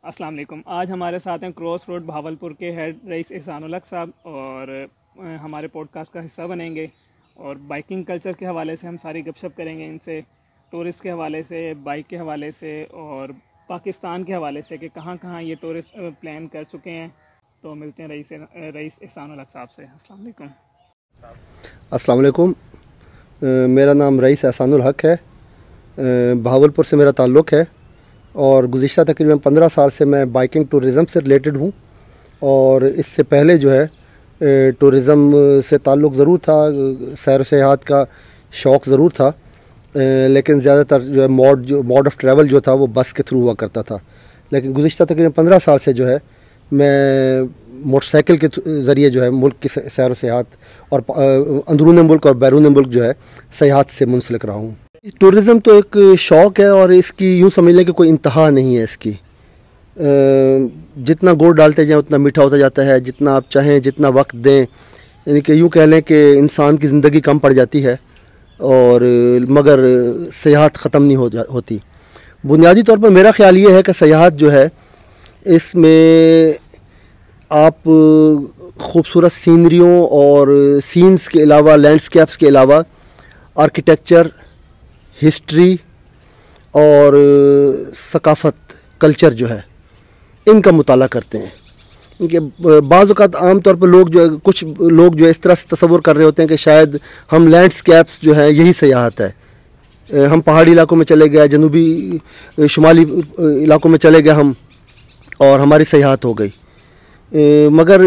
السلام علیکم۔ آج ہمارے ساتھ ہیں کراس روڈ بھاولپور کے ہیڈ رئیس احسان الحق صاحب، اور ہمارے پوڈ کاسٹ کا حصہ بنیں گے، اور بائکنگ کلچر کے حوالے سے ہم ساری گپ شپ کریں گے ان سے، ٹورسٹ کے حوالے سے، بائک کے حوالے سے، اور پاکستان کے حوالے سے کہ کہاں کہاں یہ ٹورسٹ پلان کر چکے ہیں۔ تو ملتے ہیں رئیس احسان الحق صاحب سے۔ السلام علیکم۔ السلام علیکم، میرا نام رئیس احسان الحق ہے، بھاولپور سے میرا تعلق ہے، اور گزشتہ تقریباً 15 سال سے میں بائکنگ ٹورزم سے ریلیٹڈ ہوں، اور اس سے پہلے جو ہے ٹورزم سے تعلق ضرور تھا، سیر و سیاحت کا شوق ضرور تھا، لیکن زیادہ تر جو ہے موڈ آف ٹریول جو تھا وہ بس کے تھرو ہوا کرتا تھا، لیکن گزشتہ تقریباً 15 سال سے جو ہے میں موٹر سائیکل کے ذریعے جو ہے ملک کی سیر و سیاحت اور اندرون ملک اور بیرون ملک جو ہے سیاحت سے منسلک رہا ہوں۔ ٹورزم تو ایک شوق ہے، اور اس کی یوں سمجھ لیں کہ کوئی انتہا نہیں ہے اس کی۔ جتنا گڑ ڈالتے جائیں اتنا میٹھا ہوتا جاتا ہے، جتنا آپ چاہیں جتنا وقت دیں، یعنی کہ یوں کہہ لیں کہ انسان کی زندگی کم پڑ جاتی ہے، اور مگر سیاحت ختم نہیں ہوتی۔ بنیادی طور پر میرا خیال یہ ہے کہ سیاحت جو ہے اس میں آپ خوبصورت سینریوں اور سینز کے علاوہ، لینڈسکیپس کے علاوہ، آرکیٹیکچر، ہسٹری اور ثقافت، کلچر جو ہے ان کا مطالعہ کرتے ہیں۔ کیونکہ بعض اوقات عام طور پر کچھ لوگ جو اس طرح سے تصور کر رہے ہوتے ہیں کہ شاید ہم لینڈسکیپس جو ہیں یہی سیاحت ہے، ہم پہاڑی علاقوں میں چلے گئے، جنوبی شمالی علاقوں میں چلے گئے ہم، اور ہماری سیاحت ہو گئی۔ مگر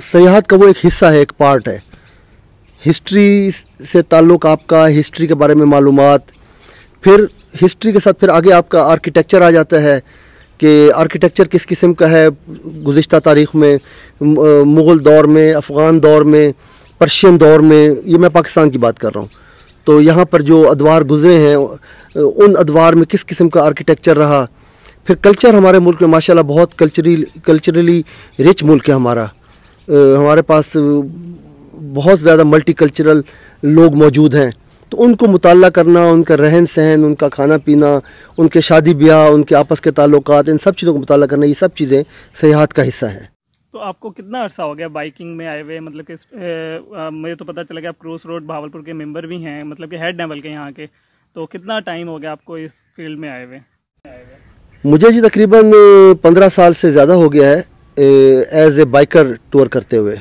سیاحت کا وہ ایک حصہ ہے، ایک پارٹ ہے۔ ہسٹری سے تعلق آپ کا، ہسٹری کے بارے میں معلومات، پھر ہسٹری کے ساتھ پھر آگے آپ کا آرکیٹیکچر آ جاتا ہے کہ آرکیٹیکچر کس قسم کا ہے گزشتہ تاریخ میں، مغل دور میں، افغان دور میں، پرشین دور میں، یہ میں پاکستان کی بات کر رہا ہوں۔ تو یہاں پر جو ادوار گزرے ہیں ان ادوار میں کس قسم کا آرکیٹیکچر رہا۔ پھر کلچر ہمارے ملک میں ماشاءاللہ بہت کلچرلی رچ ملک ہے ہمارا، ہمارے پاس بہت زیادہ ملٹی کلچرل لوگ موجود ہیں، تو ان کو مطالعہ کرنا، ان کا رہن سہن، ان کا کھانا پینا، ان کے شادی بیاہ، ان کے آپس کے تعلقات، ان سب چیزوں کو مطالعہ کرنا، یہ سب چیزیں سیاحت کا حصہ ہیں۔ تو آپ کو کتنا عرصہ ہو گیا بائکنگ میں آئے ہوئے؟ مطلب کہ مجھے تو پتہ چلا کہ آپ کراس روڈ بھاولپور کے ممبر بھی ہیں، مطلب کہ ہیڈ لیول کے یہاں کے، تو کتنا ٹائم ہو گیا آپ کو اس فیلڈ میں آئے ہوئے؟ مجھے جی تقریباً 15 سال سے زیادہ ہو گیا ہے ایز اے بائکر ٹور کرتے ہوئے۔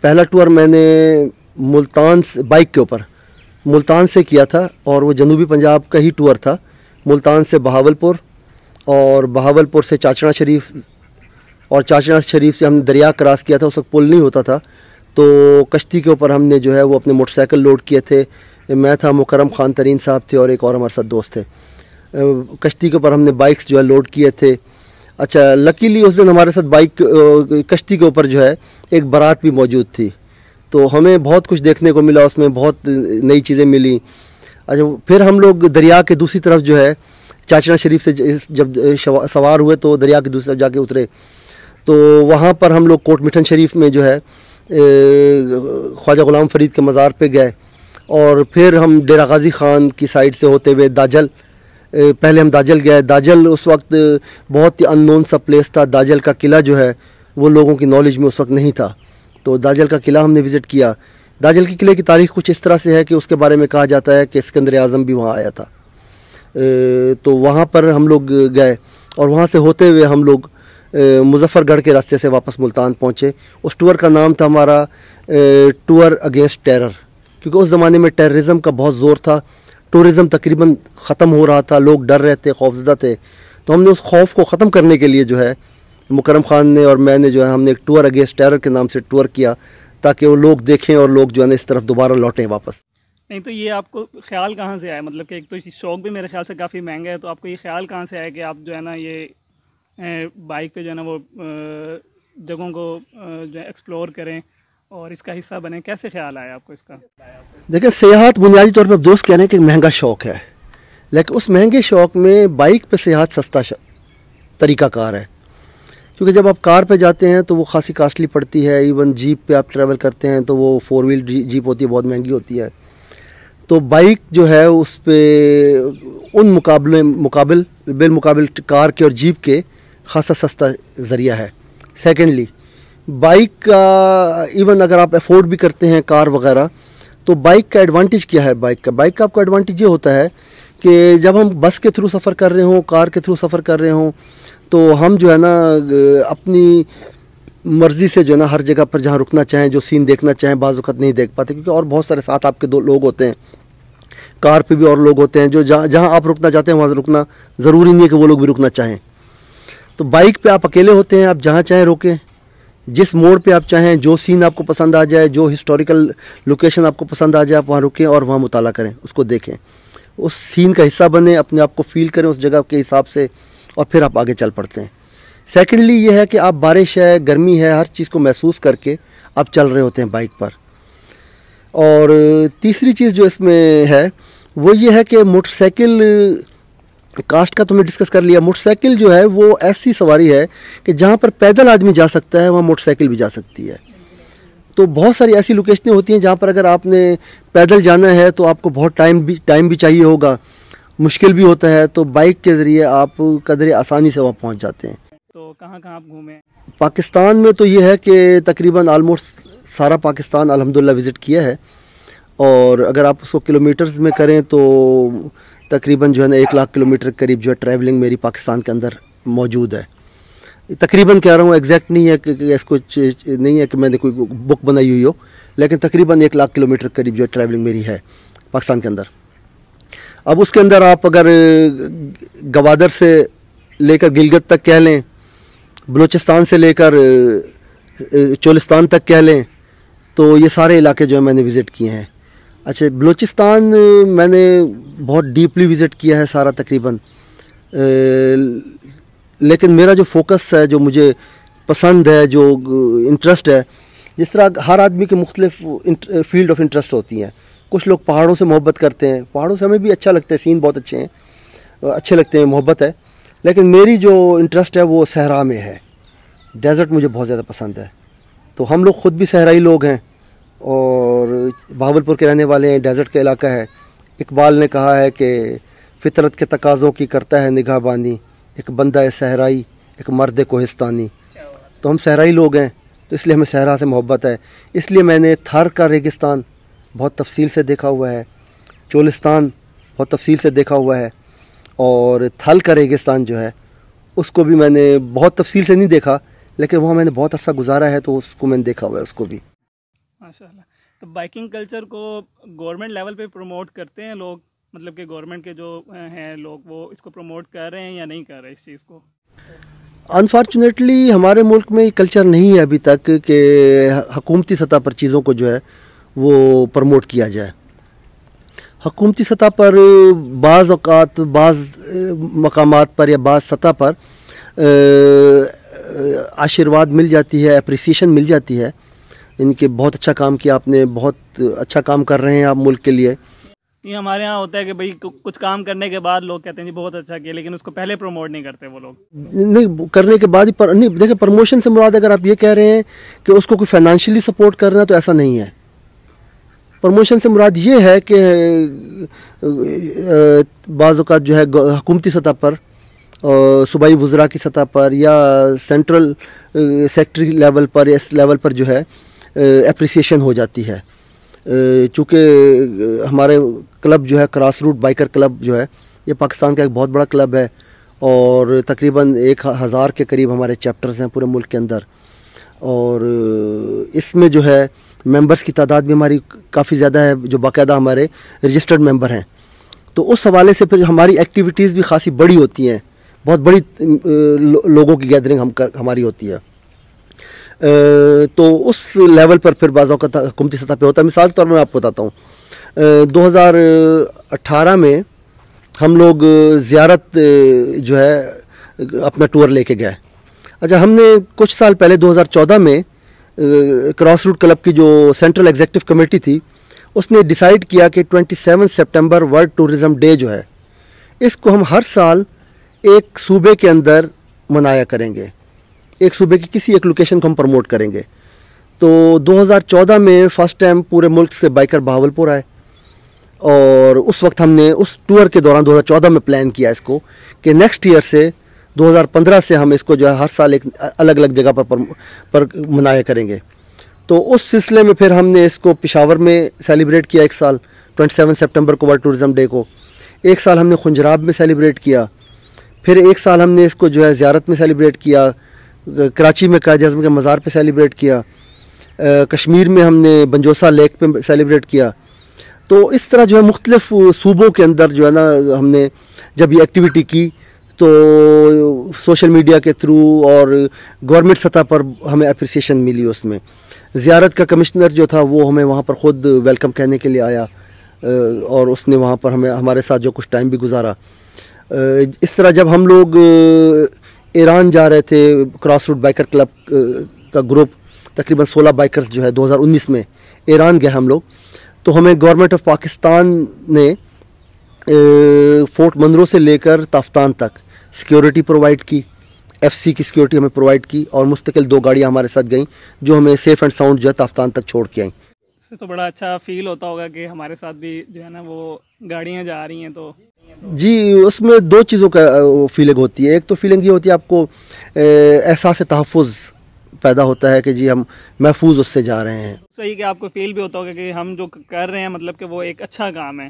پہلا ٹور میں نے ملتان سے بائک کے اوپر ملتان سے کیا تھا، اور وہ جنوبی پنجاب کا ہی ٹور تھا، ملتان سے بہاولپور، اور بہاولپور سے چاچڑا شریف، اور چاچڑا شریف سے ہم نے دریا کراس کیا تھا، اس وقت پل نہیں ہوتا تھا، تو کشتی کے اوپر ہم نے جو ہے وہ اپنے موٹر سائیکل لوڈ کیے تھے، میں تھا، مکرم خان ترین صاحب تھے، اور ایک اور ہمارے ساتھ دوست تھے۔ کشتی کے اوپر ہم نے بائکس جو ہے لوڈ کیے تھے۔ اچھا، لکیلی اس دن ہمارے ساتھ کشتی کے اوپر جو ہے ایک بارات بھی موجود تھی، تو ہمیں بہت کچھ دیکھنے کو ملا، اس میں بہت نئی چیزیں ملیں۔ اچھا، پھر ہم لوگ دریا کے دوسری طرف جو ہے چاچڑا شریف سے جب سوار ہوئے تو دریا کے دوسری طرف جا کے اترے، تو وہاں پر ہم لوگ کوٹ مٹھن شریف میں جو ہے خواجہ غلام فرید کے مزار پہ گئے، اور پھر ہم ڈیرہ غازی خان کی سائڈ سے ہوتے ہوئے داجل، پہلے ہم داجل گئے۔ داجل اس وقت بہت ہی ان نون سا پلیس تھا، داجل کا قلعہ جو ہے وہ لوگوں کی نالج میں اس وقت نہیں تھا، تو داجل کا قلعہ ہم نے وزٹ کیا۔ داجل کے قلعے کی تاریخ کچھ اس طرح سے ہے کہ اس کے بارے میں کہا جاتا ہے کہ اسکندر اعظم بھی وہاں آیا تھا، تو وہاں پر ہم لوگ گئے، اور وہاں سے ہوتے ہوئے ہم لوگ مظفر گڑھ کے راستے سے واپس ملتان پہنچے۔ اس ٹور کا نام تھا ہمارا ٹور اگینسٹ ٹیرر، کیونکہ اس زمانے میں ٹیررزم کا بہت زور تھا، ٹورزم تقریباً ختم ہو رہا تھا، لوگ ڈر رہے تھے، خوفزدہ تھے، تو ہم نے اس خوف کو ختم کرنے کے لیے جو ہے مکرم خان نے اور میں نے جو ہے ہم نے ایک ٹور اگینسٹ ٹیرر کے نام سے ٹور کیا، تاکہ وہ لوگ دیکھیں اور لوگ جو ہے نا اس طرف دوبارہ لوٹیں واپس۔ نہیں تو یہ آپ کو خیال کہاں سے آیا؟ مطلب کہ ایک تو شوق بھی میرے خیال سے کافی مہنگا ہے، تو آپ کو یہ خیال کہاں سے آیا کہ آپ جو ہے نا یہ بائک پہ جو ہے نا وہ جگہوں کو جو ہے ایکسپلور کریں اور اس کا حصہ بنیں؟ کیسے خیال آیا آپ کو اس کا؟ دیکھیں، سیاحت بنیادی طور پر دوست کہہ رہے ہیں کہ مہنگا شوق ہے، لیکن اس مہنگے شوق میں بائک پہ سیاحت سستا طریقہ کار ہے، کیونکہ جب آپ کار پہ جاتے ہیں تو وہ خاصی کاسٹلی پڑتی ہے، ایون جیپ پہ آپ ٹریول کرتے ہیں تو وہ 4 ویل جیپ ہوتی ہے، بہت مہنگی ہوتی ہے، تو بائک جو ہے اس پہ ان بالمقابل کار کے اور جیپ کے خاصا سستا ذریعہ ہے. سیکنڈلی بائک کا ایون اگر آپ افورڈ بھی کرتے ہیں کار وغیرہ تو بائک کا ایڈوانٹیج کیا ہے؟ بائک کا آپ کو ایڈوانٹیج یہ ہوتا ہے کہ جب ہم بس کے تھرو سفر کر رہے ہوں، کار کے تھرو سفر کر رہے ہوں تو ہم جو ہے نا اپنی مرضی سے جو ہے نا ہر جگہ پر جہاں رکنا چاہیں، جو سین دیکھنا چاہیں بعض وقت نہیں دیکھ پاتے، کیونکہ اور بہت سارے ساتھ آپ کے 2 لوگ ہوتے ہیں. کار پہ بھی اور لوگ ہوتے ہیں جو جہاں آپ رکنا چاہتے ہیں وہاں رکنا ضروری نہیں ہے کہ وہ لوگ بھی رکنا چاہیں. تو بائک پہ آپ اکیلے ہوتے ہیں، آپ جہاں چاہیں روکیں، جس موڑ پہ آپ چاہیں، جو سین آپ کو پسند آ جائے، جو ہسٹوریکل لوکیشن آپ کو پسند آ جائے آپ وہاں رکیں اور وہاں مطالعہ کریں، اس کو دیکھیں، اس سین کا حصہ بنیں، اپنے آپ کو فیل کریں اس جگہ کے حساب سے، اور پھر آپ آگے چل پڑتے ہیں. سیکنڈلی یہ ہے کہ آپ بارش ہے، گرمی ہے، ہر چیز کو محسوس کر کے آپ چل رہے ہوتے ہیں بائک پر. اور تیسری چیز جو اس میں ہے وہ یہ ہے کہ موٹر سائیکل کاسٹ کا تو میں ڈسکس کر لیا. موٹر سائیکل جو ہے وہ ایسی سواری ہے کہ جہاں پر پیدل آدمی جا سکتا ہے وہاں موٹر سائیکل بھی جا سکتی ہے. تو بہت ساری ایسی لوکیشنیں ہوتی ہیں جہاں پر اگر آپ نے پیدل جانا ہے تو آپ کو بہت ٹائم بھی چاہیے ہوگا، مشکل بھی ہوتا ہے، تو بائک کے ذریعے آپ قدر آسانی سے وہاں پہنچ جاتے ہیں. تو کہاں آپ گھومیں؟ پاکستان میں تو یہ ہے کہ تقریباً آلموسٹ سارا پاکستان الحمدللہ وزٹ کیا ہے، اور اگر آپ اس کو کلومیٹرز میں کریں تو تقریباً جو ہے نا 1 لاکھ کلومیٹر قریب جو ہے ٹریولنگ میری پاکستان کے اندر موجود ہے. تقریباً کہہ رہا ہوں، ایگزیکٹ نہیں ہے کہ اس کو نہیں ہے کہ میں نے کوئی بک بنائی ہوئی ہو، لیکن تقریباً 1 لاکھ کلومیٹر قریب جو ہے ٹریولنگ میری ہے پاکستان کے اندر. اب اس کے اندر آپ اگر گوادر سے لے کر گلگت تک کہہ لیں، بلوچستان سے لے کر چولستان تک کہہ لیں، تو یہ سارے علاقے جو ہیں میں نے وزٹ کیے ہیں. اچھا، بلوچستان میں نے بہت ڈیپلی وزٹ کیا ہے سارا تقریباً، لیکن میرا جو فوکس ہے، جو مجھے پسند ہے، جو انٹرسٹ ہے، جس طرح ہر آدمی کے مختلف فیلڈ آف انٹرسٹ ہوتی ہیں. کچھ لوگ پہاڑوں سے محبت کرتے ہیں، پہاڑوں سے ہمیں بھی اچھا لگتا ہے، سین بہت اچھے لگتے ہیں، محبت ہے. لیکن میری جو انٹرسٹ ہے وہ صحرا میں ہے، ڈیزرٹ مجھے بہت زیادہ پسند ہے. تو ہم لوگ خود بھی صحرائی لوگ ہیں اور بہاولپور کے رہنے والے ہیں، ڈیزرٹ کا علاقہ ہے. اقبال نے کہا ہے کہ فطرت کے تقاضوں کی کرتا ہے نگاہ بانی، ایک بندہ صحرائی، ایک مرد کوہستانی. تو ہم صحرائی لوگ ہیں، تو اس لیے ہمیں صحرا سے محبت ہے. اس لیے میں نے تھر کا ریگستان بہت تفصیل سے دیکھا ہوا ہے، چولستان بہت تفصیل سے دیکھا ہوا ہے، اور تھل کا ریگستان جو ہے اس کو بھی میں نے بہت تفصیل سے نہیں دیکھا، لیکن وہاں میں نے بہت عرصہ گزارا ہے تو اس کو میں نے دیکھا ہوا ہے اس کو بھی. ماشاءاللہ. تو بائکنگ کلچر کو گورنمنٹ لیول پہ پروموٹ کرتے ہیں لوگ، مطلب کہ گورنمنٹ کے جو ہیں لوگ وہ اس کو پروموٹ کر رہے ہیں یا نہیں کر رہے اس چیز کو؟ انفارچونیٹلی ہمارے ملک میں یہ کلچر نہیں ہے ابھی تک کہ حکومتی سطح پر چیزوں کو جو ہے وہ پروموٹ کیا جائے. حکومتی سطح پر بعض اوقات بعض مقامات پر یا بعض سطح پر آشیرواد مل جاتی ہے، اپریسیشن مل جاتی ہے، یعنی کہ بہت اچھا کام کیا آپ نے، بہت اچھا کام کر رہے ہیں آپ ملک کے لیے. یہ ہمارے ہاں ہوتا ہے کہ بھئی کچھ کام کرنے کے بعد لوگ کہتے ہیں جی بہت اچھا کیا، لیکن اس کو پہلے پروموٹ نہیں کرتے وہ لوگ. نہیں کرنے کے بعد ہی نہیں، دیکھیں پروموشن سے مراد اگر آپ یہ کہہ رہے ہیں کہ اس کو کوئی فائنینشلی سپورٹ کرنا تو ایسا نہیں ہے. پروموشن سے مراد یہ ہے کہ بعض اوقات جو ہے حکومتی سطح پر، صوبائی وزراء کی سطح پر یا سینٹرل سیکٹری لیول پر یا اس لیول پر جو ہے اپریسیشن ہو جاتی ہے. چونکہ ہمارے کلب جو ہے کراس روٹ بائکر کلب جو ہے یہ پاکستان کا ایک بہت بڑا کلب ہے، اور تقریباً 1000 کے قریب ہمارے چیپٹرز ہیں پورے ملک کے اندر، اور اس میں جو ہے ممبرز کی تعداد بھی ہماری کافی زیادہ ہے جو باقاعدہ ہمارے رجسٹرڈ ممبر ہیں. تو اس حوالے سے پھر ہماری ایکٹیویٹیز بھی خاصی بڑی ہوتی ہیں، بہت بڑی لوگوں کی گیدرنگ ہماری ہوتی ہے. تو اس لیول پر پھر بعض اوقات حکومتی سطح پہ ہوتا ہے. مثال کے طور پر میں آپ کو بتاتا ہوں، 2018 میں ہم لوگ زیارت جو ہے اپنا ٹور لے کے گئے. اچھا، ہم نے کچھ سال پہلے 2014 میں کراس روٹ کلب کی جو سینٹرل ایگزیکٹو کمیٹی تھی اس نے ڈیسائیڈ کیا کہ 27 سپٹمبر ورلڈ ٹورزم ڈے جو ہے اس کو ہم ہر سال ایک صوبے کے اندر منایا کریں گے، ایک صوبے کی کسی ایک لوکیشن کو ہم پروموٹ کریں گے. تو 2014 میں فرسٹ ٹائم پورے ملک سے بائکر بہاولپور آئے، اور اس وقت ہم نے اس ٹور کے دوران 2014 میں پلان کیا اس کو کہ نیکسٹ ایئر سے 2015 سے ہم اس کو جو ہے ہر سال ایک الگ الگ جگہ پر منعقد کریں گے. تو اس سلسلے میں پھر ہم نے اس کو پشاور میں سیلیبریٹ کیا ایک سال 27 سپٹمبر کو ورلڈ ٹورزم ڈے کو. ایک سال ہم نے خنجراب میں سیلیبریٹ کیا. پھر ایک سال ہم نے اس کو جو ہے زیارت میں سیلیبریٹ کیا, کراچی میں قائد اعظم کے مزار پہ سیلیبریٹ کیا, کشمیر میں ہم نے بنجوسا لیک پہ سیلیبریٹ کیا. تو اس طرح جو ہے مختلف صوبوں کے اندر جو ہے نا ہم نے جب یہ ایکٹیویٹی کی تو سوشل میڈیا کے تھرو اور گورنمنٹ سطح پر ہمیں اپریسیشن ملی. اس میں زیارت کا کمشنر جو تھا وہ ہمیں وہاں پر خود ویلکم کہنے کے لیے آیا اور اس نے وہاں پر ہمارے ساتھ جو کچھ ٹائم بھی گزارا. اس طرح جب ہم لوگ ایران جا رہے تھے کراس روٹ بائکر کلب کا گروپ تقریباً 16 بائکرز جو ہے 2019 میں ایران گئے ہم لوگ, تو ہمیں گورنمنٹ آف پاکستان نے فورٹ منرو سے لے کر تافتان تک سیکیورٹی پرووائڈ کی, ایف سی کی سیکیورٹی ہمیں پرووائڈ کی اور مستقل 2 گاڑیاں ہمارے ساتھ گئیں جو ہمیں سیف اینڈ ساؤنڈ جو ہے تافتان تک چھوڑ کے آئیں. اس سے تو بڑا اچھا فیل ہوتا ہوگا کہ ہمارے ساتھ بھی جو ہے نا وہ گاڑیاں جا رہی ہیں. تو جی اس میں 2 چیزوں کا فیلنگ ہوتی ہے. ایک تو فیلنگ یہ ہوتی ہے آپ کو احساس تحفظ پیدا ہوتا ہے کہ جی ہم محفوظ اس سے جا رہے ہیں. صحیح کہ آپ کو فیل بھی ہوتا ہوگا کہ ہم جو کر رہے ہیں مطلب کہ وہ ایک اچھا کام ہے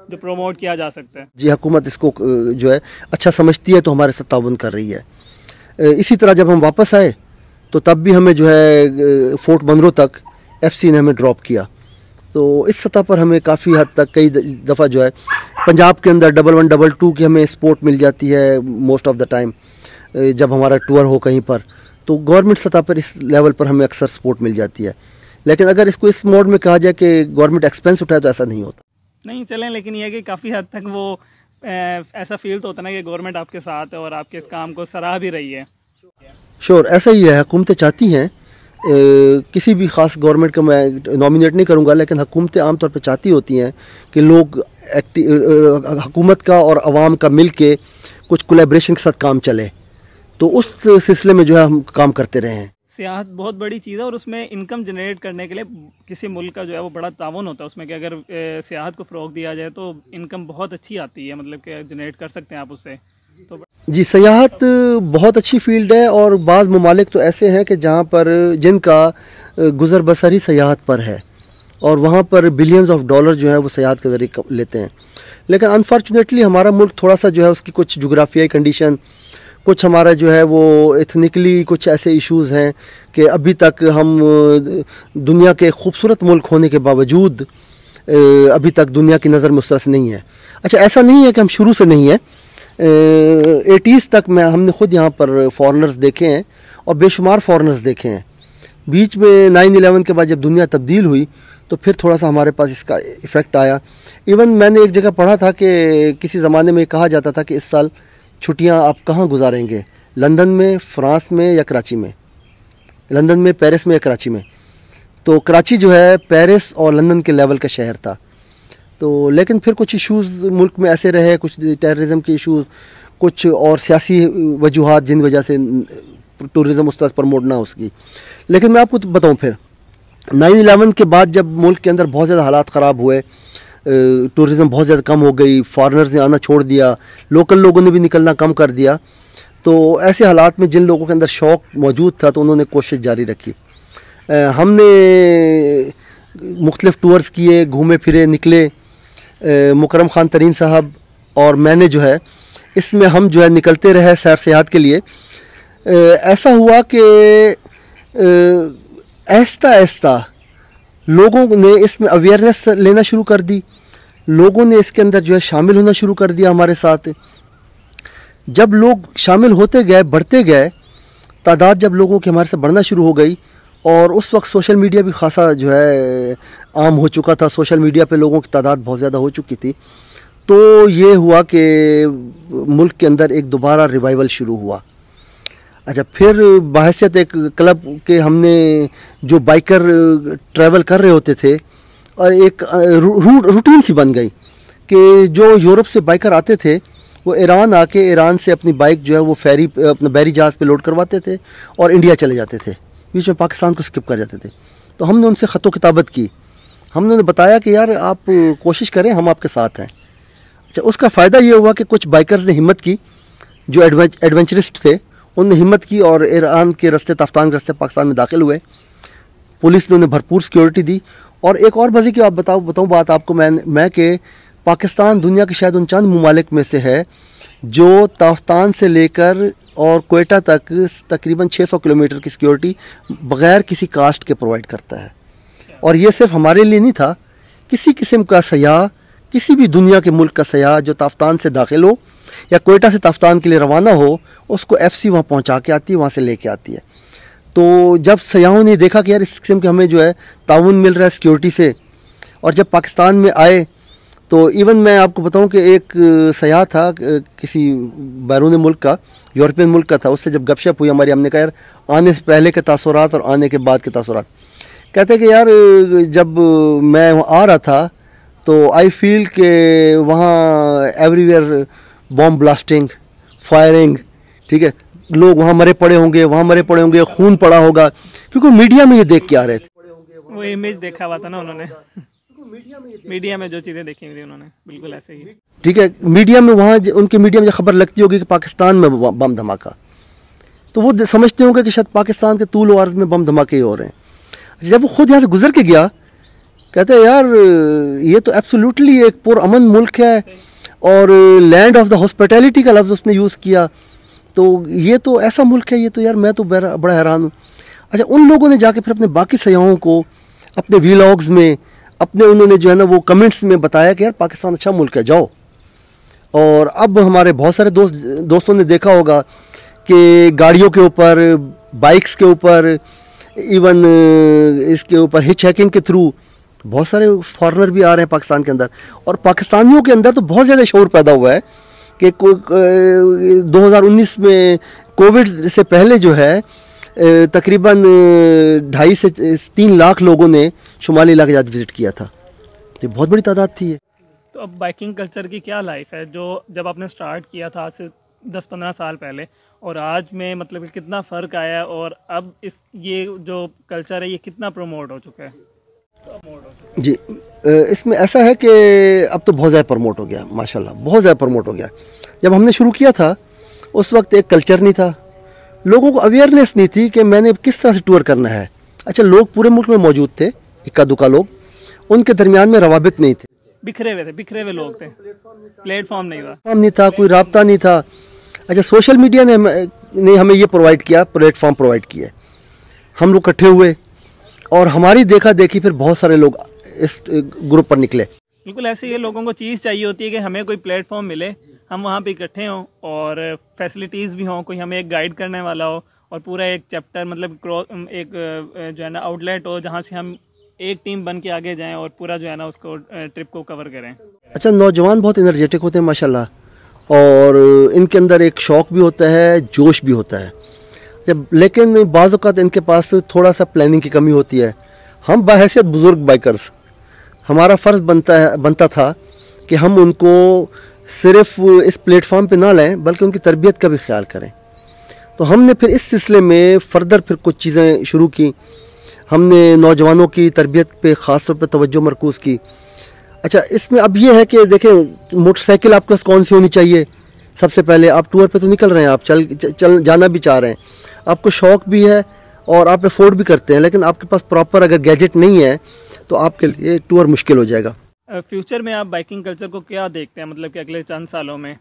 جو پروموٹ کیا جا سکتا ہے. جی حکومت اس کو جو ہے اچھا سمجھتی ہے تو ہمارے ساتھ تعاون کر رہی ہے. اسی طرح جب ہم واپس آئے تو تب بھی ہمیں جو ہے فورٹ منرو تک ایف سی نے ہمیں ڈراپ کیا. تو اس سطح پر ہمیں کافی حد تک کئی دفعہ جو ہے پنجاب کے اندر 1122 کی ہمیں سپورٹ مل جاتی ہے موسٹ آف دا ٹائم جب ہمارا ٹور ہو کہیں پر. تو گورنمنٹ سطح پر اس لیول پر ہمیں اکثر سپورٹ مل جاتی ہے. لیکن اگر اس کو اس موڈ میں کہا جائے کہ گورنمنٹ ایکسپینس اٹھائے تو ایسا نہیں ہوتا. نہیں چلیں, لیکن یہ کہ کافی حد تک وہ ایسا فیل تو ہوتا ہے نا کہ گورنمنٹ آپ کے ساتھ ہے اور آپ کے اس کام کو سراہ بھی رہی ہے. شور ایسا ہی ہے. حکومتیں چاہتی ہیں, کسی بھی خاص گورنمنٹ کو میں نامینیٹ نہیں کروں گا, لیکن حکومتیں عام طور پہ چاہتی ہوتی ہیں کہ لوگ حکومت کا اور عوام کا مل کے کچھ کولیبریشن کے ساتھ کام چلے. تو اس سلسلے میں جو ہے ہم کام کرتے رہے ہیں. سیاحت بہت بڑی چیز ہے اور اس میں انکم جنریٹ کرنے کے لیے کسی ملک کا جو ہے وہ بڑا تعاون ہوتا ہے اس میں کہ اگر سیاحت کو فروغ دیا جائے تو انکم بہت اچھی آتی ہے, مطلب کہ جنریٹ کر سکتے ہیں آپ اس سے. تو جی سیاحت بہت اچھی فیلڈ ہے اور بعض ممالک تو ایسے ہیں کہ جہاں پر جن کا گزر بسر ہی سیاحت پر ہے اور وہاں پر بلینز آف ڈالر جو ہے وہ سیاحت کے ذریعے لیتے ہیں. لیکن انفارچونیٹلی ہمارا ملک تھوڑا سا جو ہے اس کی کچھ جغرافیائی کنڈیشن, کچھ ہمارا جو ہے وہ ایتھنکلی کچھ ایسے ایشوز ہیں کہ ابھی تک ہم دنیا کے خوبصورت ملک ہونے کے باوجود ابھی تک دنیا کی نظر میں اس طرح سے نہیں ہے. اچھا ایسا نہیں ہے کہ ہم شروع سے نہیں ہیں, 80s تک ہم نے خود یہاں پر فارنرز دیکھے ہیں اور بے شمار فارنرز دیکھے ہیں. بیچ میں 9/11 کے بعد جب دنیا تبدیل ہوئی تو پھر تھوڑا سا ہمارے پاس اس کا ایفیکٹ آیا. ایون میں نے ایک جگہ پڑھا تھا کہ کسی زمانے میں کہا جاتا تھا کہ اس سال چھٹیاں آپ کہاں گزاریں گے, لندن میں, فرانس میں یا کراچی میں, لندن میں, پیرس میں یا کراچی میں. تو کراچی جو ہے پیرس اور لندن کے لیول کا شہر تھا. تو لیکن پھر کچھ ایشوز ملک میں ایسے رہے, کچھ ٹیررزم کے ایشوز, کچھ اور سیاسی وجوہات جن وجہ سے ٹورزم اس طرح پروموٹ نہ اس کی. لیکن میں آپ کو بتاؤں پھر 9/11 کے بعد جب ملک کے اندر بہت زیادہ حالات خراب ہوئے, ٹورزم بہت زیادہ کم ہو گئی, فارنرز نے آنا چھوڑ دیا, لوکل لوگوں نے بھی نکلنا کم کر دیا. تو ایسے حالات میں جن لوگوں کے اندر شوق موجود تھا تو انہوں نے کوشش جاری رکھی. ہم نے مختلف ٹورز کیے, گھومے پھرے, نکلے. مکرم خان ترین صاحب اور میں نے جو ہے اس میں ہم جو ہے نکلتے رہے سیر سیاحت کے لیے. ایسا ہوا کہ آہستہ آہستہ لوگوں نے اس میں اویئرنیس لینا شروع کر دی, لوگوں نے اس کے اندر جو ہے شامل ہونا شروع کر دیا ہمارے ساتھ. جب لوگ شامل ہوتے گئے, بڑھتے گئے, تعداد جب لوگوں کی ہمارے سے بڑھنا شروع ہو گئی اور اس وقت سوشل میڈیا بھی خاصا جو ہے عام ہو چکا تھا, سوشل میڈیا پہ لوگوں کی تعداد بہت زیادہ ہو چکی تھی. تو یہ ہوا کہ ملک کے اندر ایک دوبارہ ریوائول شروع ہوا. اچھا پھر بحیثیت ایک کلب کے ہم نے جو بائکر ٹریول کر رہے ہوتے تھے اور ایک روٹین سی بن گئی کہ جو یورپ سے بائکر آتے تھے وہ ایران آ کے ایران سے اپنی بائک جو ہے وہ فیری اپنا بحری جہاز پہ لوڈ کرواتے تھے اور انڈیا چلے جاتے تھے, بیچ میں پاکستان کو سکپ کر جاتے تھے. تو ہم نے ان سے خط و کتابت کی ہم نے بتایا کہ یار آپ کوشش کریں، ہم آپ کے ساتھ ہیں. اچھا، اس کا فائدہ یہ ہوا کہ کچھ بائکرز نے ہمت کی، جو ایڈونچرسٹ تھے ان نے ہمت کی اور ایران کے راستے، تافتان کے راستے پاکستان میں داخل ہوئے. پولیس نے انہیں بھرپور سیکیورٹی دی. اور ایک اور مزے کی بتاؤں بات آپ کو میں کہ پاکستان دنیا کے شاید ان چند ممالک میں سے ہے جو تافتان سے لے کر اور کوئٹہ تک تقریباً 600 کلومیٹر کی سیکیورٹی بغیر کسی کاسٹ کے پرووائڈ کرتا ہے. اور یہ صرف ہمارے لیے نہیں تھا، کسی قسم کا سیاح، کسی بھی دنیا کے ملک کا سیاح جو تافتان سے داخل ہو یا کوئٹہ سے تافتان کے لیے روانہ ہو، اس کو ایف سی وہاں پہنچا کے آتی ہے، وہاں سے لے کے آتی ہے. تو جب سیاحوں نے دیکھا کہ یار اس قسم کے ہمیں جو ہے تعاون مل رہا ہے سیکیورٹی سے، اور جب پاکستان میں آئے تو ایون میں آپ کو بتاؤں کہ ایک سیاح تھا کسی بیرون ملک کا، یورپین ملک کا تھا، اس سے جب گپ شپ ہوئی ہماری، ہم نے کہا یار آنے سے پہلے کے تاثرات اور آنے کے بعد کے تاثرات. کہتے کہ یار جب میں وہاں آ رہا تھا تو آئی فیل کہ وہاں everywhere bomb blasting, firing, ٹھیک ہے، لوگ وہاں مرے پڑے ہوں گے، خون پڑا ہوگا، کیونکہ میڈیا میں یہ دیکھ کے آ رہے تھے. وہ امیج دیکھا ہوا تھا نا انہوں نے، میڈیا میں جو چیزیں دیکھی ہوئی انہوں نے بالکل ایسے ہی. ٹھیک ہے، میڈیا میں وہاں ان کے میڈیا میں جو خبر لگتی ہوگی کہ پاکستان میں بم دھماکہ، تو وہ سمجھتے ہوں گے کہ شاید پاکستان کے طول و عرض میں بم دھماکے ہی ہو رہے ہیں. جب وہ خود یہاں سے گزر کے گیا، کہتے ہیں یار یہ تو ایبسولوٹلی ایک پر امن ملک ہے، اور لینڈ آف دا ہاسپٹیلٹی کا لفظ اس نے یوز کیا، تو یہ تو ایسا ملک ہے، یہ تو یار میں تو بڑا حیران ہوں. اچھا، ان لوگوں نے جا کے پھر اپنے باقی سیاحوں کو اپنے ویلاگز میں، اپنے انہوں نے جو ہے نا وہ کمنٹس میں بتایا کہ یار پاکستان اچھا ملک ہے، جاؤ. اور اب ہمارے بہت سارے دوستوں نے دیکھا ہوگا کہ گاڑیوں کے اوپر، بائکس کے اوپر، ایون اس کے اوپر ہچ ہیکنگ کے تھرو بہت سارے فارنر بھی آ رہے ہیں پاکستان کے اندر. اور پاکستانیوں کے اندر تو بہت زیادہ شعور پیدا ہوا ہے کہ 2019 میں کووڈ سے پہلے جو ہے تقریباً 2.5 سے 3 لاکھ لوگوں نے شمالی علاقے جات وزٹ کیا تھا. یہ بہت بڑی تعداد تھی. تو اب بائکنگ کلچر کی کیا لائف ہے، جو جب آپ نے سٹارٹ کیا تھا آج سے 10-15 سال پہلے اور آج میں مطلب کہ کتنا فرق آیا ہے، اور اب یہ جو کلچر ہے یہ کتنا پروموٹ ہو چکا ہے؟ جی، اس میں ایسا ہے کہ اب تو بہت زیادہ پروموٹ ہو گیا، ماشاءاللہ بہت زیادہ پروموٹ ہو گیا. جب ہم نے شروع کیا تھا اس وقت ایک کلچر نہیں تھا، لوگوں کو اویئرنیس نہیں تھی کہ میں نے کس طرح سے ٹور کرنا ہے. اچھا، لوگ پورے ملک میں موجود تھے، اکا دکا لوگ، ان کے درمیان میں روابط نہیں تھے، بکھرے ہوئے لوگ تھے، پلیٹ فارم نہیں تھا، کوئی رابطہ نہیں تھا. اچھا، سوشل میڈیا نے ہمیں یہ پرووائڈ کیا، پلیٹ فارم پرووائڈ کیا. ہم لوگ اکٹھے ہوئے اور ہماری دیکھا دیکھی پھر بہت سارے لوگ اس گروپ پر نکلے. بالکل ایسے ہی لوگوں کو چیز چاہیے ہوتی ہے کہ ہمیں کوئی پلیٹ فارم ملے، ہم وہاں پہ اکٹھے ہوں اور فیسلٹیز بھی ہوں، کوئی ہمیں ایک گائیڈ کرنے والا ہو، اور پورا ایک چیپٹر مطلب ایک جو ہے نا آؤٹ لیٹ ہو جہاں سے ہم ایک ٹیم بن کے آگے جائیں اور پورا جو ہے نا اس کو ٹرپ کو کور کریں. اچھا، نوجوان بہت انرجیٹک ہوتے ہیں ماشاءاللہ، اور ان کے اندر ایک شوق بھی ہوتا ہے، جوش بھی ہوتا ہے. لیکن بعض اوقات ان کے پاس تھوڑا سا پلاننگ کی کمی ہوتی ہے. ہم بحیثیت بزرگ بائکرز، ہمارا فرض بنتا تھا کہ ہم ان کو صرف اس پلیٹ فارم پہ نہ لیں بلکہ ان کی تربیت کا بھی خیال کریں. تو ہم نے پھر اس سلسلے میں فردر پھر کچھ چیزیں شروع کی. ہم نے نوجوانوں کی تربیت پہ خاص طور پہ توجہ مرکوز کی. اچھا، اس میں اب یہ ہے کہ دیکھیں موٹر سائیکل آپ کے پاس کون سی ہونی چاہیے. سب سے پہلے آپ ٹور پہ تو نکل رہے ہیں، آپ چل جانا بھی چاہ رہے ہیں، آپ کو شوق بھی ہے اور آپ افورڈ بھی کرتے ہیں، لیکن آپ کے پاس پراپر اگر گیجٹ نہیں ہے تو آپ کے لیے ٹور مشکل ہو جائے گا. فیوچر میں آپ بائکنگ کلچر کو کیا دیکھتے ہیں، مطلب کہ اگلے چند سالوں میں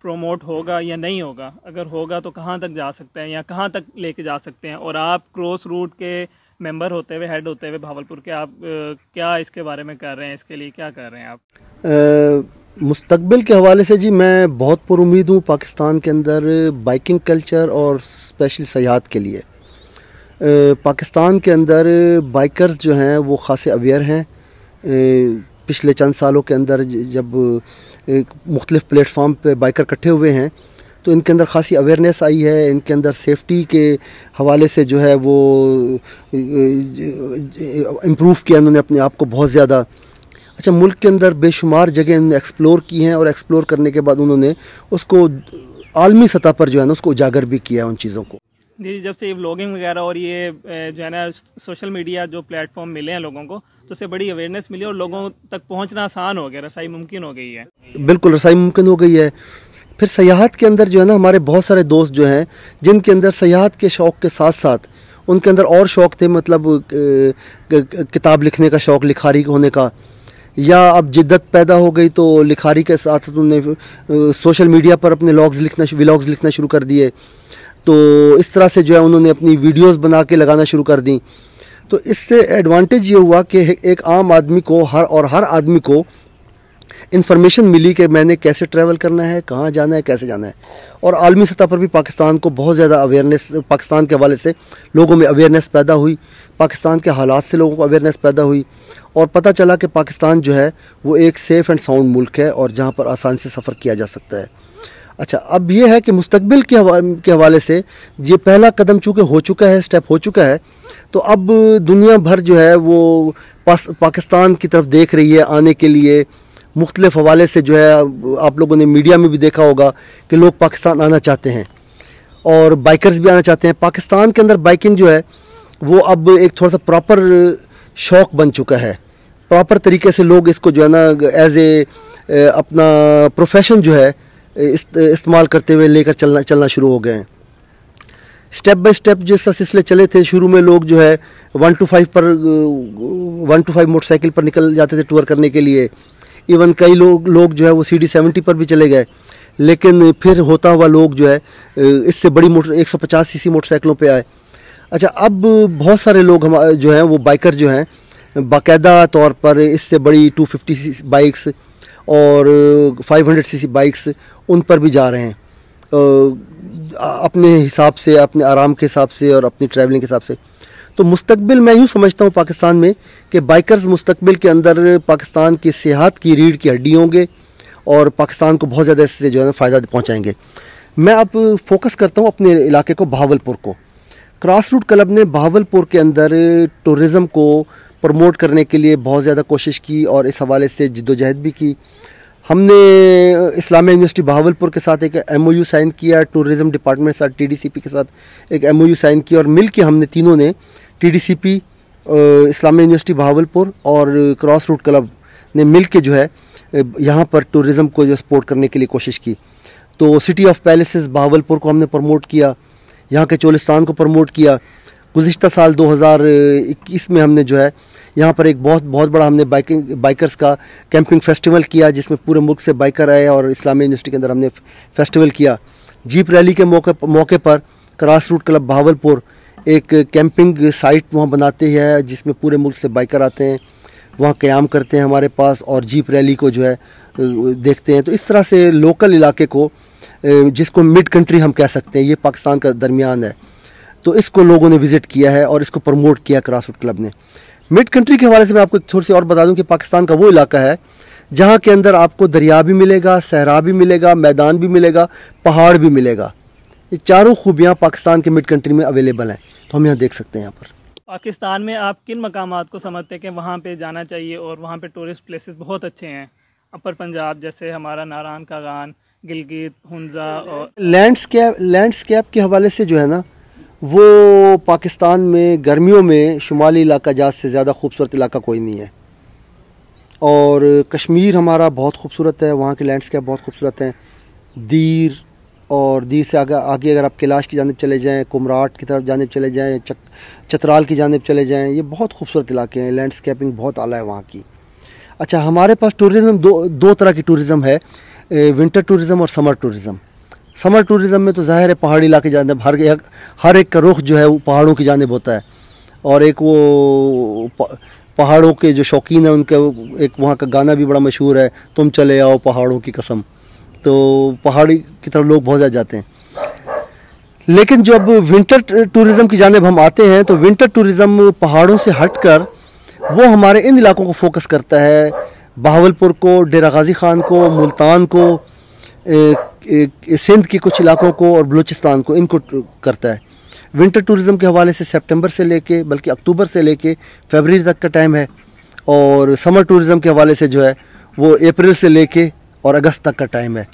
پروموٹ ہوگا یا نہیں ہوگا؟ اگر ہوگا تو کہاں تک جا سکتے ہیں یا کہاں تک لے کے جا سکتے ہیں؟ اور آپ کراس روٹ کے ممبر ہوتے ہوئے، ہیڈ ہوتے ہوئے بھاولپور کے، آپ کیا اس کے بارے میں کر رہے ہیں، اس کے لیے کیا کر رہے ہیں آپ؟ مستقبل کے حوالے سے جی میں بہت پر امید ہوں پاکستان کے اندر بائکنگ کلچر اور اسپیشلی سیاحت کے لیے. پاکستان کے اندر بائکرز جو ہیں وہ خاصے اویئر ہیں. پچھلے چند سالوں کے اندر جب مختلف پلیٹ فارم پہ بائکر اکٹھے ہوئے ہیں تو ان کے اندر خاصی اویئرنیس آئی ہے. ان کے اندر سیفٹی کے حوالے سے جو ہے وہ امپروو کیا انہوں نے اپنے آپ کو بہت زیادہ. اچھا، ملک کے اندر بے شمار جگہ انہوں نے ایکسپلور کی ہیں، اور ایکسپلور کرنے کے بعد انہوں نے اس کو عالمی سطح پر جو ہے نا اس کو اجاگر بھی کیا ان چیزوں کو. جی، جب سے یہ ولاگنگ وغیرہ اور یہ جو ہے نا سوشل میڈیا جو پلیٹ فارم ملے ہیں لوگوں کو، تو اس سے بڑی اویئرنیس ملی اور لوگوں تک پہنچنا آسان ہو گیا, رسائی ممکن ہو گئی ہے. بالکل رسائی ممکن ہو گئی ہے. پھر سیاحت کے اندر جو ہے نا, ہمارے بہت سارے دوست جو ہیں جن کے اندر سیاحت کے شوق کے ساتھ ساتھ ان کے اندر اور شوق تھے, مطلب کتاب لکھنے کا شوق, لکھاری ہونے کا, یا اب جدت پیدا ہو گئی تو لکھاری کے ساتھ انہوں نے سوشل میڈیا پر اپنے ولاگز لکھنا شروع کر دیے. تو اس طرح سے جو ہے انہوں نے اپنی ویڈیوز بنا کے لگانا شروع کر دیں. تو اس سے ایڈوانٹیج یہ ہوا کہ ایک عام آدمی کو ہر آدمی کو انفارمیشن ملی کہ میں نے کیسے ٹریول کرنا ہے, کہاں جانا ہے, کیسے جانا ہے. اور عالمی سطح پر بھی پاکستان کو بہت زیادہ اویئرنیس, پاکستان کے حوالے سے لوگوں میں اویئرنیس پیدا ہوئی, پاکستان کے حالات سے لوگوں کو اویئرنیس پیدا ہوئی, اور پتہ چلا کہ پاکستان جو ہے وہ ایک سیف اینڈ ساؤنڈ ملک ہے اور جہاں پر آسانی سے سفر کیا جا سکتا ہے. اچھا, اب یہ ہے کہ مستقبل کے حوالے سے یہ پہلا قدم چونکہ ہو چکا ہے, سٹیپ ہو چکا ہے, تو اب دنیا بھر جو ہے وہ پاکستان کی طرف دیکھ رہی ہے آنے کے لیے. مختلف حوالے سے جو ہے آپ لوگوں نے میڈیا میں بھی دیکھا ہوگا کہ لوگ پاکستان آنا چاہتے ہیں اور بائکرز بھی آنا چاہتے ہیں. پاکستان کے اندر بائکنگ جو ہے وہ اب ایک تھوڑا سا پراپر شوق بن چکا ہے. پراپر طریقے سے لوگ اس کو جو ہے نا ایز اے اپنا پروفیشن جو ہے استعمال کرتے ہوئے لے کر چلنا شروع ہو گئے ہیں. سٹیپ بائی سٹیپ جیسا سلسلے چلے تھے, شروع میں لوگ جو ہے 1 to 5 موٹر سائیکل پر نکل جاتے تھے ٹور کرنے کے لیے. ایون کئی لوگ جو ہے وہ CD70 پر بھی چلے گئے, لیکن پھر ہوتا ہوا لوگ جو ہے اس سے بڑی 150 cc موٹر سائیکلوں پہ آئے. اچھا, اب بہت سارے لوگ جو ہیں وہ بائکر جو ہیں باقاعدہ طور پر اس سے بڑی 250 بائکس اور 500 cc بائکس ان پر بھی جا رہے ہیں اپنے حساب سے, اپنے آرام کے حساب سے اور اپنی ٹریولنگ کے حساب سے. تو مستقبل میں یوں سمجھتا ہوں پاکستان میں کہ بائکرز مستقبل کے اندر پاکستان کی سیاحت کی ریڑھ کی ہڈی ہوں گے اور پاکستان کو بہت زیادہ اس سے جو ہے نا فائدہ پہنچائیں گے. میں اب فوکس کرتا ہوں اپنے علاقے کو, بہاولپور کو. کراس روٹ کلب نے بہاولپور کے اندر ٹورزم کو پروموٹ کرنے کے لیے بہت زیادہ کوشش کی اور اس حوالے سے جد و جہد بھی کی. ہم نے اسلامیہ یونیورسٹی بہاولپور کے ساتھ ایک MOU سائن کیا, ٹورزم ڈپارٹمنٹ کے ساتھ TDCP کے ساتھ ایک MOU سائن کیا, اور مل کے ہم نے تینوں نے TDCP, اسلامیہ یونیورسٹی بہاولپور اور کراس روٹ کلب نے مل کے جو ہے یہاں پر ٹورزم کو جو سپورٹ کرنے کے لیے کوشش کی. تو سٹی آف پیلیسز بہاولپور کو ہم نے پروموٹ کیا, یہاں کے چولستان کو پروموٹ کیا. گزشتہ سال 2021 میں ہم نے جو ہے یہاں پر ایک بہت بڑا ہم نے بائکرز کا کیمپنگ فیسٹیول کیا, جس میں پورے ملک سے بائکر آئے اور اسلامیہ یونیورسٹی کے اندر ہم نے فیسٹیول کیا. جیپ ریلی کے موقع پر کراس روٹ کلب بہاولپور ایک کیمپنگ سائٹ وہاں بناتے ہیں جس میں پورے ملک سے بائکر آتے ہیں, وہاں قیام کرتے ہیں ہمارے پاس اور جیپ ریلی کو جو ہے دیکھتے ہیں. تو اس طرح سے لوکل علاقے کو, جس کو مڈ کنٹری ہم کہہ سکتے ہیں, یہ پاکستان کا درمیان ہے, تو اس کو لوگوں نے وزٹ کیا ہے اور اس کو پروموٹ کیا کراس روٹ کلب نے. مڈ کنٹری کے حوالے سے میں آپ کو تھوڑی سی اور بتا دوں کہ پاکستان کا وہ علاقہ ہے جہاں کے اندر آپ کو دریا بھی ملے گا, صحرا بھی ملے گا, میدان بھی ملے گا, پہاڑ بھی ملے گا. یہ چاروں خوبیاں پاکستان کے مڈ کنٹری میں اویلیبل ہیں, تو ہم یہاں دیکھ سکتے ہیں. یہاں پر پاکستان میں آپ کن مقامات کو سمجھتے ہیں کہ وہاں پہ جانا چاہیے اور وہاں پہ ٹورسٹ پلیسز بہت اچھے ہیں؟ اپر پنجاب جیسے ہمارا ناران کاغان, گلگت, ہنزا, اور لینڈسکیپ کے حوالے سے جو ہے نا وہ پاکستان میں گرمیوں میں شمالی علاقہ جات سے زیادہ خوبصورت علاقہ کوئی نہیں ہے. اور کشمیر ہمارا بہت خوبصورت ہے, وہاں کے لینڈسکیپ بہت خوبصورت ہیں. دیر اور دیر سے آگے اگر آپ کیلاش کی جانب چلے جائیں, کمراٹ کی طرف جانب چلے جائیں, چترال کی جانب چلے جائیں, یہ بہت خوبصورت علاقے ہیں, لینڈسکیپنگ بہت اعلیٰ ہے وہاں کی. اچھا, ہمارے پاس ٹورزم دو طرح کی ٹورزم ہے, ونٹر ٹورزم اور سمر ٹورزم. سمر ٹورزم میں تو ظاہر ہے پہاڑی علاقے جانب ہر ایک کا رخ جو ہے وہ پہاڑوں کی جانب ہوتا ہے, اور ایک وہ پہاڑوں کے جو شوقین ہیں ان کا ایک وہاں کا گانا بھی بڑا مشہور ہے, تم چلے آؤ پہاڑوں کی قسم. تو پہاڑی کی طرف لوگ بہت زیادہ جاتے ہیں. لیکن جب ونٹر ٹورزم کی جانب ہم آتے ہیں تو ونٹر ٹورزم پہاڑوں سے ہٹ کر وہ ہمارے ان علاقوں کو فوکس کرتا ہے, بہاولپور کو, ڈیرہ غازی خان کو, ملتان کو, سندھ کے کچھ علاقوں کو اور بلوچستان کو, ان کو کرتا ہے. ونٹر ٹورزم کے حوالے سے سپٹمبر سے لے کے بلکہ اکتوبر سے لے کے فیبرری تک کا ٹائم ہے, اور سمر ٹورزم کے حوالے سے جو ہے وہ اپریل سے لے کے اور اگست تک کا ٹائم ہے.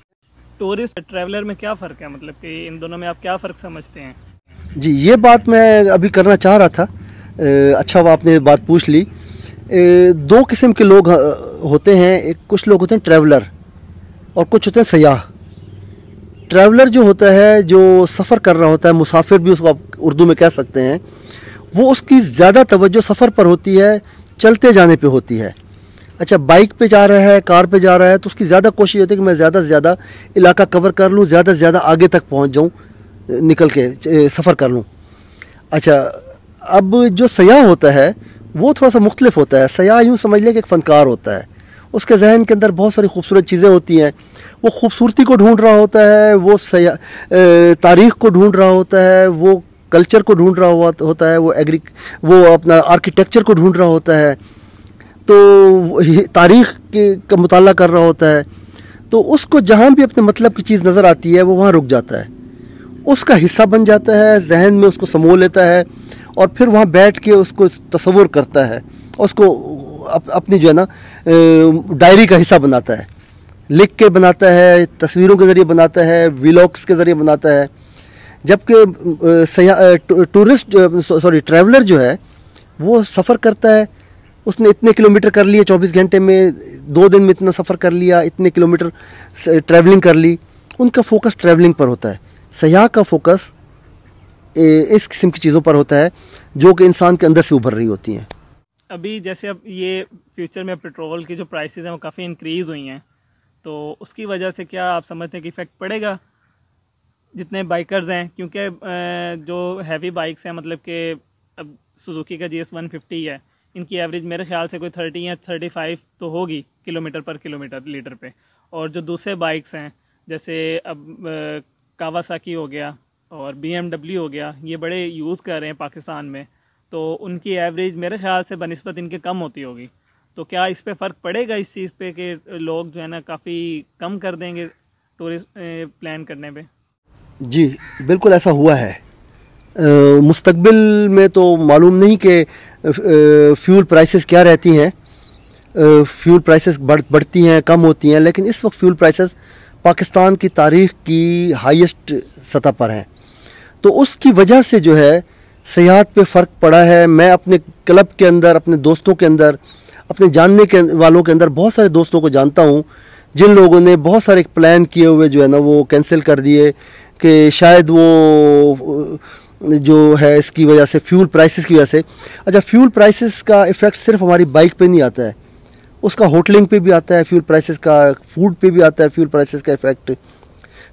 ٹورسٹ ٹریولر میں کیا فرق ہے, مطلب کہ ان دونوں میں آپ کیا فرق سمجھتے ہیں؟ جی, یہ بات میں ابھی کرنا چاہ رہا تھا, اچھا وہ آپ نے بات پوچھ لی. دو قسم کے لوگ ہوتے ہیں. کچھ لوگ ہوتے ہیں ٹریولر اور کچھ ہوتے ہیں سیاح. ٹریولر جو ہوتا ہے, جو سفر کر رہا ہوتا ہے, مسافر بھی اس کو آپ اردو میں کہہ سکتے ہیں, وہ اس کی زیادہ توجہ سفر پر ہوتی ہے, چلتے جانے پہ ہوتی ہے. اچھا, بائک پہ جا رہا ہے, کار پہ جا رہا ہے, تو اس کی زیادہ کوشش ہوتی ہے کہ میں زیادہ سے زیادہ علاقہ کور کر لوں, زیادہ سے زیادہ آگے تک پہنچ جاؤں, نکل کے سفر کر لوں. اچھا, اب جو سیاح ہوتا ہے وہ تھوڑا سا مختلف ہوتا ہے. سیاح یوں سمجھ لیں کہ ایک فنکار ہوتا ہے, اس کے ذہن کے اندر بہت ساری خوبصورت چیزیں ہوتی ہیں, وہ خوبصورتی کو ڈھونڈ رہا ہوتا ہے, وہ تاریخ کو ڈھونڈ رہا ہوتا ہے, وہ کلچر کو ڈھونڈ رہا ہوتا ہے, وہ اپنا آرکیٹیکچر کو ڈھونڈ رہا ہوتا ہے, تو تاریخ کا مطالعہ کر رہا ہوتا ہے. تو اس کو جہاں بھی اپنے مطلب کی چیز نظر آتی ہے وہ وہاں رک جاتا ہے, اس کا حصہ بن جاتا ہے, ذہن میں اس کو سمو لیتا ہے, اور پھر وہاں بیٹھ کے اس کو تصور کرتا ہے, اس کو اپنی جو ہے نا ڈائری کا حصہ بناتا ہے, لکھ کے بناتا ہے, تصویروں کے ذریعے بناتا ہے, ویلاگس کے ذریعے بناتا ہے. جبکہ ٹریولر جو ہے وہ سفر کرتا ہے, اس نے اتنے کلومیٹر کر لیے 24 گھنٹے میں, 2 دن میں اتنا سفر کر لیا, اتنے کلومیٹر ٹریولنگ کر لی. ان کا فوکس ٹریولنگ پر ہوتا ہے. سیاح کا فوکس اس قسم کی چیزوں پر ہوتا ہے جو کہ انسان کے اندر سے ابھر رہی ہوتی ہیں. ابھی جیسے اب یہ فیوچر میں پیٹرول کی جو پرائسز ہیں وہ کافی انکریز ہوئی ہیں, تو اس کی وجہ سے کیا آپ سمجھتے ہیں کہ ایفیکٹ پڑے گا جتنے بائکرز ہیں؟ کیونکہ جو ہیوی بائکس ہیں, مطلب کہ اب سوزوکی کا GS 150 ہے, ان کی ایوریج میرے خیال سے کوئی 30 یا 35 تو ہوگی کلومیٹر پر کلومیٹر لیٹر پہ. اور جو دوسرے بائکس ہیں جیسے اب کاواساکی ہو گیا اور BMW ہو گیا, یہ بڑے یوز کر رہے ہیں پاکستان میں, تو ان کی ایوریج میرے خیال سے بنسبت ان کے کم ہوتی ہوگی. تو کیا اس پہ فرق پڑے گا اس چیز پہ کہ لوگ جو ہے نا کافی کم کر دیں گے ٹورسٹ پلان کرنے پہ؟ جی بالکل ایسا ہوا ہے. مستقبل میں تو معلوم نہیں کہ فیول پرائسز کیا رہتی ہیں, فیول پرائسز بڑھتی ہیں کم ہوتی ہیں, لیکن اس وقت فیول پرائسز پاکستان کی تاریخ کی ہائیسٹ سطح پر ہیں. تو اس کی وجہ سے جو ہے سیاحت پہ فرق پڑا ہے. میں اپنے کلب کے اندر, اپنے دوستوں کے اندر, اپنے جاننے کے والوں کے اندر بہت سارے دوستوں کو جانتا ہوں جن لوگوں نے بہت سارے پلان کیے ہوئے جو ہے نا وہ کینسل کر دیے کہ شاید وہ جو ہے اس کی وجہ سے, فیول پرائسز کی وجہ سے. اچھا, فیول پرائسز کا ایفیکٹ صرف ہماری بائک پہ نہیں آتا ہے, اس کا ہوٹلنگ پہ بھی آتا ہے, فیول پرائسز کا فوڈ پہ بھی آتا ہے, فیول پرائسز کا ایفیکٹ.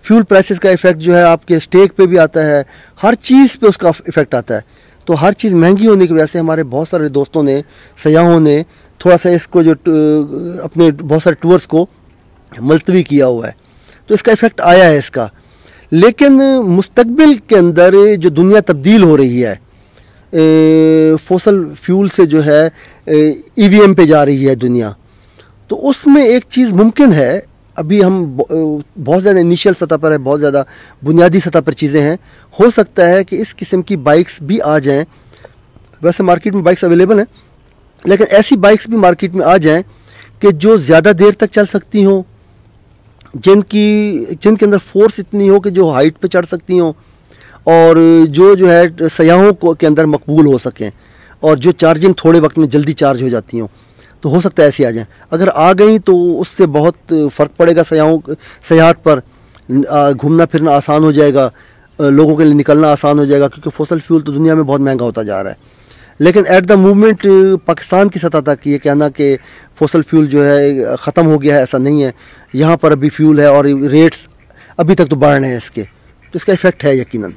فیول پرائسز کا ایفیکٹ جو ہے آپ کے اسٹیک پہ بھی آتا ہے, ہر چیز پہ اس کا ایفیکٹ آتا ہے. تو ہر چیز مہنگی ہونے کی وجہ سے ہمارے بہت سارے دوستوں نے, سیاحوں نے تھوڑا سا اس کو جو اپنے بہت سارے ٹورس کو ملتوی کیا ہوا ہے, تو اس کا ایفیکٹ آیا ہے اس کا. لیکن مستقبل کے اندر جو دنیا تبدیل ہو رہی ہے, فوسل فیول سے جو ہے EVM پہ جا رہی ہے دنیا, تو اس میں ایک چیز ممکن ہے. ابھی ہم بہت زیادہ انیشیل سطح پر ہے, بہت زیادہ بنیادی سطح پر چیزیں ہیں. ہو سکتا ہے کہ اس قسم کی بائکس بھی آ جائیں. ویسے مارکیٹ میں بائکس اویلیبل ہیں, لیکن ایسی بائکس بھی مارکیٹ میں آ جائیں کہ جو زیادہ دیر تک چل سکتی ہوں, جن کے اندر فورس اتنی ہو کہ جو ہائٹ پہ چڑھ سکتی ہوں, اور جو ہے سیاحوں کے اندر مقبول ہو سکیں, اور جو چارجنگ تھوڑے وقت میں جلدی چارج ہو جاتی ہوں. تو ہو سکتا ہے ایسی آ جائیں. اگر آ گئیں تو اس سے بہت فرق پڑے گا سیاحت پر. گھومنا پھرنا آسان ہو جائے گا, لوگوں کے لیے نکلنا آسان ہو جائے گا, کیونکہ فوسل فیول تو دنیا میں بہت مہنگا ہوتا جا رہا ہے. لیکن ایٹ دا مومنٹ پاکستان کی سطح تک یہ کہنا کہ فوسل فیول جو ہے ختم ہو گیا ہے, ایسا نہیں ہے. یہاں پر ابھی فیول ہے اور ریٹس ابھی تک تو بڑھ رہے ہیں اس کے, تو اس کا ایفیکٹ ہے یقیناً.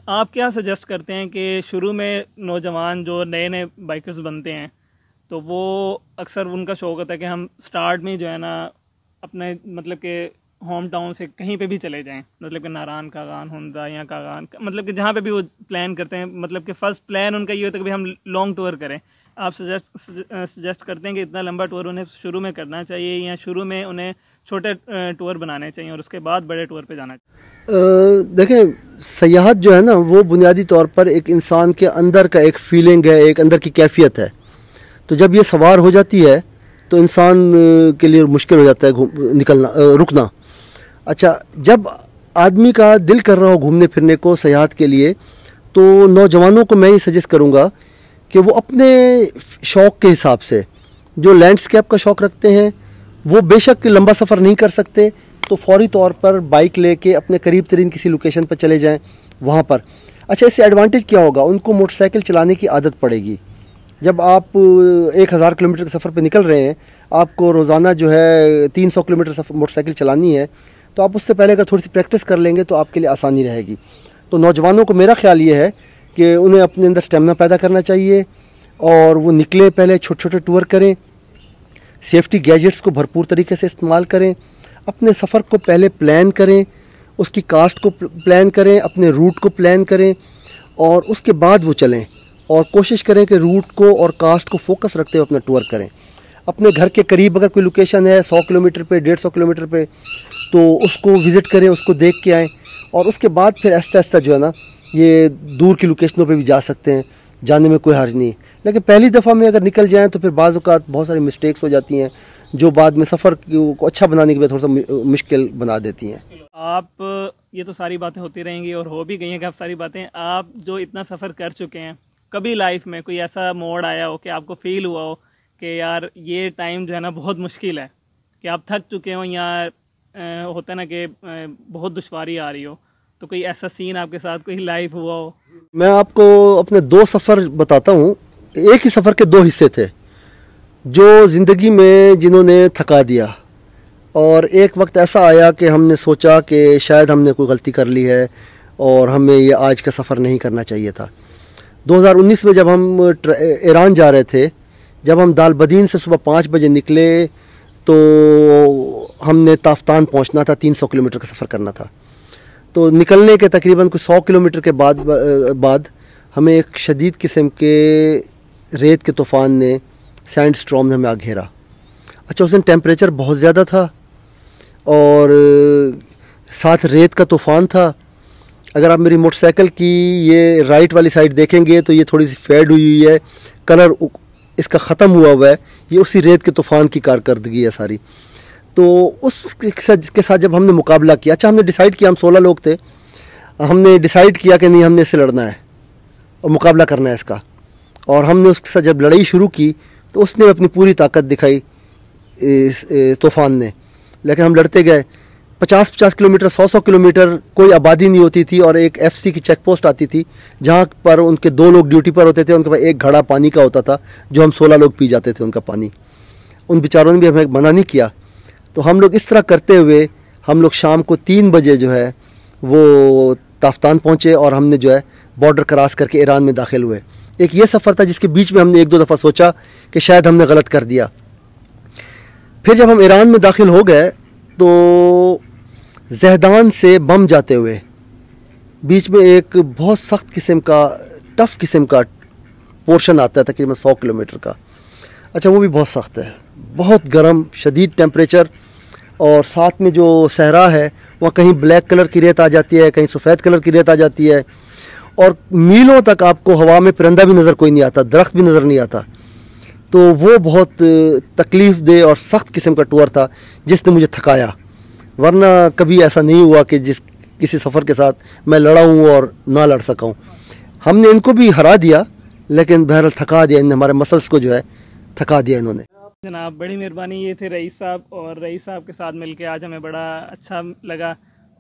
آپ کیا سجیسٹ کرتے ہیں کہ شروع میں نوجوان جو نئے بائکرز بنتے ہیں تو وہ اکثر ان کا شوق ہوتا ہے کہ ہم سٹارٹ میں جو ہے نا اپنے مطلب کہ ہوم ٹاؤن سے کہیں پہ بھی چلے جائیں, مطلب کہ ناران کاغان, ہندا یا کاغان, مطلب کہ جہاں پہ بھی وہ پلان کرتے ہیں, مطلب کہ فرسٹ پلان ان کا یہ ہوتا ہے کہ ہم لانگ ٹور کریں. آپ سجیسٹ کرتے ہیں کہ اتنا لمبا ٹور انہیں شروع میں کرنا چاہیے, یا شروع میں انہیں چھوٹے ٹور بنانے چاہیے اور اس کے بعد بڑے ٹور پہ جانا چاہیے؟ دیکھیں, سیاحت جو ہے نا وہ بنیادی طور پر ایک انسان کے اندر کا ایک فیلنگ ہے, ایک اندر کی کیفیت ہے. تو جب یہ سوار ہو جاتی ہے تو انسان کے لیے مشکل ہو جاتا ہے نکلنا, رکنا. اچھا, جب آدمی کا دل کر رہا ہو گھومنے پھرنے کو سیاحت کے لیے, تو نوجوانوں کو میں یہ سجیسٹ کروں گا کہ وہ اپنے شوق کے حساب سے جو لینڈسکیپ کا شوق رکھتے ہیں وہ بے شک لمبا سفر نہیں کر سکتے تو فوری طور پر بائک لے کے اپنے قریب ترین کسی لوکیشن پر چلے جائیں وہاں پر. اچھا، اس سے ایڈوانٹیج کیا ہوگا؟ ان کو موٹر سائیکل چلانے کی عادت پڑے گی. جب آپ 1000 کلومیٹر کے سفر پہ نکل رہے ہیں، آپ کو روزانہ جو ہے 300 کلومیٹر موٹر سائیکل چلانی ہے، تو آپ اس سے پہلے اگر تھوڑی سی پریکٹس کر لیں گے تو آپ کے لیے آسانی رہے گی. تو نوجوانوں کو میرا خیال یہ ہے کہ انہیں اپنے اندر اسٹیمنا پیدا کرنا چاہیے اور وہ نکلیں، پہلے چھوٹے چھوٹے ٹور کریں، سیفٹی گیجٹس کو بھرپور طریقے سے استعمال کریں، اپنے سفر کو پہلے پلان کریں، اس کی کاسٹ کو پلان کریں، اپنے روٹ کو پلان کریں اور اس کے بعد وہ چلیں اور کوشش کریں کہ روٹ کو اور کاسٹ کو فوکس رکھتے ہوئے اپنا ٹور کریں. اپنے گھر کے قریب اگر کوئی لوکیشن ہے 100 کلومیٹر پہ 150 کلومیٹر پہ تو اس کو وزٹ کریں، اس کو دیکھ کے آئیں اور اس کے بعد پھر آہستہ آہستہ جو ہے نا یہ دور کی لوکیشنوں پہ بھی جا سکتے ہیں، جانے میں کوئی حرج نہیں. لیکن پہلی دفعہ میں اگر نکل جائیں تو پھر بعض اوقات بہت ساری مسٹیکس ہو جاتی ہیں جو بعد میں سفر کو اچھا بنانے کے بعد تھوڑا سا مشکل بنا دیتی ہیں. آپ یہ تو ساری باتیں ہوتی رہیں گی اور ہو بھی گئی ہیں کہ آپ ساری باتیں، آپ جو اتنا سفر کر چکے ہیں، کبھی لائف میں کوئی ایسا موڑ آیا ہو کہ آپ کو فیل ہوا ہو کہ یار یہ ٹائم جو ہے نا بہت مشکل ہے، کہ آپ تھک چکے ہوں یا ہوتا ہے نا کہ بہت دشواری آ رہی ہو، تو کوئی ایسا سین آپ کے ساتھ کوئی لائف ہوا ہو؟ میں آپ کو اپنے 2 سفر بتاتا ہوں. ایک ہی سفر کے 2 حصے تھے جو زندگی میں جنہوں نے تھکا دیا، اور ایک وقت ایسا آیا کہ ہم نے سوچا کہ شاید ہم نے کوئی غلطی کر لی ہے اور ہمیں یہ آج کا سفر نہیں کرنا چاہیے تھا. 2019 میں جب ہم ایران جا رہے تھے، جب ہم دال بدین سے صبح 5 بجے نکلے تو ہم نے تافتان پہنچنا تھا، 300 کلومیٹر کا سفر کرنا تھا. تو نکلنے کے تقریباً کوئی 100 کلومیٹر کے بعد ہمیں ایک شدید قسم کے ریت کے طوفان نے، سینڈ سٹارم نے ہمیں آ گھیرا. اچھا، اس دن ٹیمپریچر بہت زیادہ تھا اور ساتھ ریت کا طوفان تھا. اگر آپ میری موٹر سائیکل کی یہ رائٹ والی سائڈ دیکھیں گے تو یہ تھوڑی سی فیڈ ہوئی ہے، کلر اس کا ختم ہوا ہے، یہ اسی ریت کے طوفان کی کارکردگی ہے ساری. تو اس کے ساتھ جب ہم نے مقابلہ کیا، اچھا ہم نے ڈیسائیڈ کیا، ہم 16 لوگ تھے، ہم نے ڈیسائیڈ کیا کہ نہیں ہم نے اس سے لڑنا ہے اور مقابلہ کرنا ہے اس کا. اور ہم نے اس کے ساتھ جب لڑائی شروع کی تو اس نے اپنی پوری طاقت دکھائی طوفان نے، لیکن ہم لڑتے گئے. 50 کلومیٹر 100 کلومیٹر کوئی آبادی نہیں ہوتی تھی اور ایک FC کی چیک پوسٹ آتی تھی جہاں پر ان کے 2 لوگ ڈیوٹی پر ہوتے تھے، ان کے پاس ایک گھڑا پانی کا ہوتا تھا جو ہم 16 لوگ پی جاتے تھے ان کا پانی. ان بیچاروں نے بھی ہمیں منع نہیں کیا. تو ہم لوگ اس طرح کرتے ہوئے ہم لوگ شام کو 3 بجے جو ہے وہ تافتان پہنچے اور ہم نے جو ہے بارڈر کراس کر کے ایران میں داخل ہوئے. ایک یہ سفر تھا جس کے بیچ میں ہم نے 1-2 دفعہ سوچا کہ شاید ہم نے غلط کر دیا. پھر جب ہم ایران میں داخل ہو گئے تو زہدان سے بم جاتے ہوئے بیچ میں ایک بہت سخت قسم کا ٹف قسم کا پورشن آتا ہے تقریباً 100 کلومیٹر کا. اچھا وہ بھی بہت سخت ہے، بہت گرم شدید ٹیمپریچر، اور ساتھ میں جو صحرا ہے وہاں کہیں بلیک کلر کی ریت آ جاتی ہے، کہیں سفید کلر کی ریت آ جاتی ہے، اور میلوں تک آپ کو ہوا میں پرندہ بھی نظر کوئی نہیں آتا، درخت بھی نظر نہیں آتا. تو وہ بہت تکلیف دہ اور سخت قسم کا ٹور تھا جس نے مجھے تھکایا، ورنہ کبھی ایسا نہیں ہوا کہ کسی سفر کے ساتھ میں لڑا ہوں اور نہ لڑ سکا ہوں. ہم نے ان کو بھی ہرا دیا لیکن بہرحال تھکا دیا، ان نے ہمارے مسلس کو جو ہے تھکا دیا انہوں نے. جناب بڑی مہربانی. یہ تھے رئیس صاحب، اور رئیس صاحب کے ساتھ مل کے آج ہمیں بڑا اچھا لگا.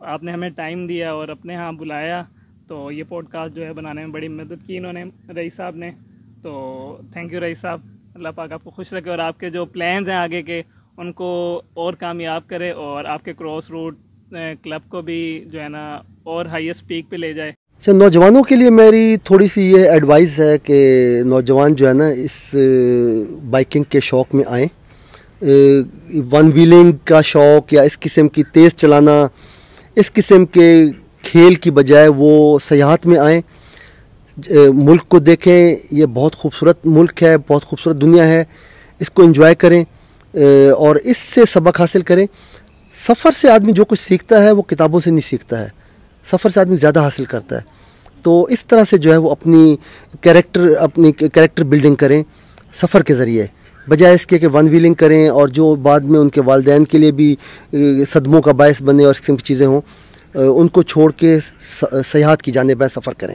آپ نے ہمیں ٹائم دیا اور اپنے ہاں بلایا، تو یہ پوڈ کاسٹ جو ہے بنانے میں بڑی مدد کی انہوں نے، رئیس صاحب نے. تو تھینک یو رئیس صاحب. اللہ پاک آپ کو خوش رکھے اور آپ کے جو پلانز ہیں آگے کے ان کو اور کامیاب کرے، اور آپ کے کراس روٹ کلب کو بھی جو ہے نا اور ہائیسٹ پیک پہ لے جائے. اچھا، نوجوانوں کے لیے میری تھوڑی سی یہ ایڈوائز ہے کہ نوجوان جو ہے نا اس بائکنگ کے شوق میں آئیں. ون ویلنگ کا شوق یا اس قسم کی تیز چلانا، اس قسم کے کھیل کی بجائے وہ سیاحت میں آئیں، ملک کو دیکھیں. یہ بہت خوبصورت ملک ہے، بہت خوبصورت دنیا ہے، اس کو انجوائے کریں اور اس سے سبق حاصل کریں. سفر سے آدمی جو کچھ سیکھتا ہے وہ کتابوں سے نہیں سیکھتا ہے، سفر سے آدمی زیادہ حاصل کرتا ہے. تو اس طرح سے جو ہے وہ اپنی کریکٹر بلڈنگ کریں سفر کے ذریعے، بجائے اس کے کہ ون ویلنگ کریں اور جو بعد میں ان کے والدین کے لیے بھی صدموں کا باعث بنے اور اس قسم کی چیزیں ہوں، ان کو چھوڑ کے سیاحت کی جانب سفر کریں.